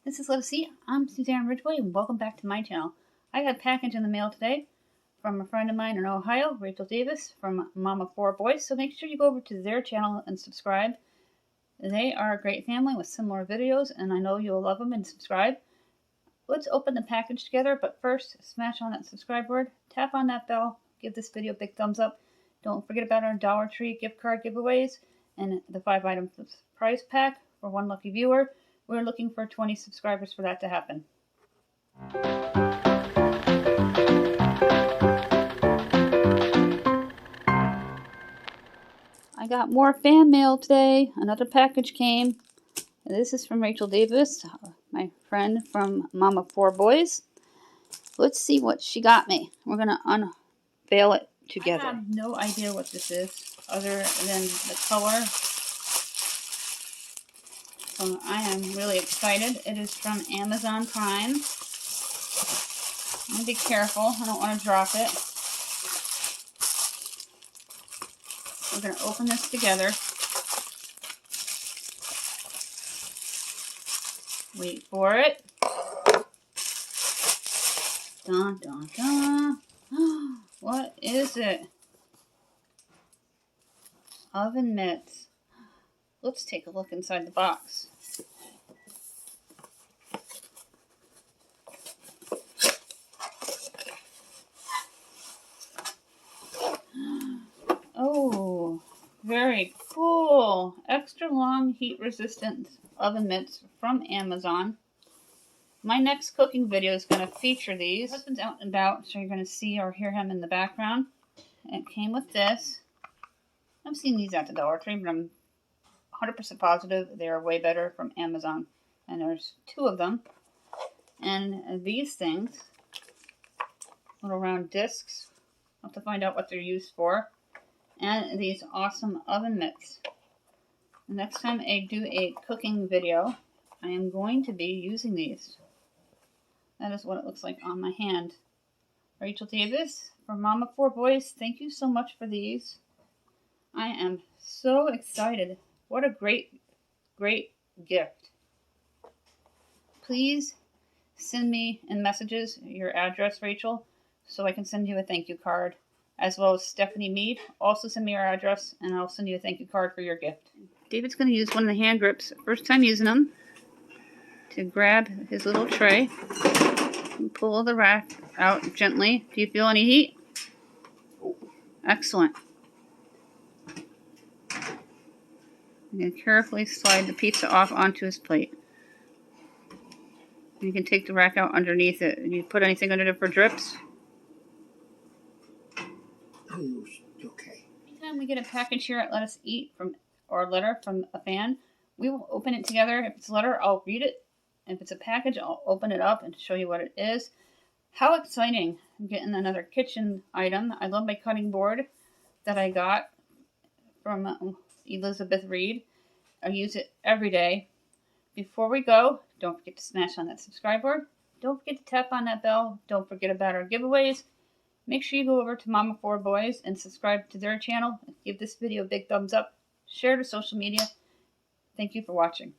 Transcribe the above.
This is Let's See. I'm Suzanne Ridgway, and welcome back to my channel. I got a package in the mail today from a friend of mine in Ohio, Rachel Davis, from Mom of 4 Boys. So make sure you go over to their channel and subscribe. They are a great family with similar videos, and I know you'll love them and subscribe. Let's open the package together, but first, smash on that subscribe word, tap on that bell, give this video a big thumbs up. Don't forget about our Dollar Tree gift card giveaways and the 5-item prize pack for one lucky viewer. We're looking for 20 subscribers for that to happen. I got more fan mail today. Another package came. This is from Rachel Davis, my friend from Mom of 4 Boys. Let's see what she got me. We're going to unveil it together. I have no idea what this is other than the color. So I am really excited. It is from Amazon Prime. I'm going to be careful. I don't want to drop it. We're going to open this together. Wait for it. Dun, dun, dun. What is it? Oven mitts. Let's take a look inside the box. Oh, very cool. Extra long heat resistant oven mitts from Amazon. My next cooking video is going to feature these. My husband's out and about, so you're going to see or hear him in the background. It came with this. I've seen these at the Dollar Tree, but I'm 100% positive they are way better from Amazon. And there's 2 of them. And these things, little round discs. I'll have to find out what they're used for. And these awesome oven mitts. The next time I do a cooking video, I am going to be using these. That is what it looks like on my hand. Rachel Davis from Mom of 4 Boys, thank you so much for these. I am so excited. What a great, great gift. Please send me in messages your address, Rachel, so I can send you a thank you card. As well as Stephanie Mead. Also send me your address, and I'll send you a thank you card for your gift. David's going to use one of the hand grips, first time using them, to grab his little tray and pull the rack out gently. Do you feel any heat? Excellent. I'm going to carefully slide the pizza off onto his plate. You can take the rack out underneath it. Do you put anything under it for drips? Okay. Anytime we get a package here at Let Us Eat or a letter from a fan, we will open it together. If it's a letter, I'll read it. If it's a package, I'll open it up and show you what it is. How exciting. I'm getting another kitchen item. I love my cutting board that I got from Elizabeth Reed. I use it every day. Before we go, don't forget to smash on that subscribe board. Don't forget to tap on that bell. Don't forget about our giveaways. Make sure you go over to Mom of 4 Boys and subscribe to their channel. Give this video a big thumbs up. Share to social media. Thank you for watching.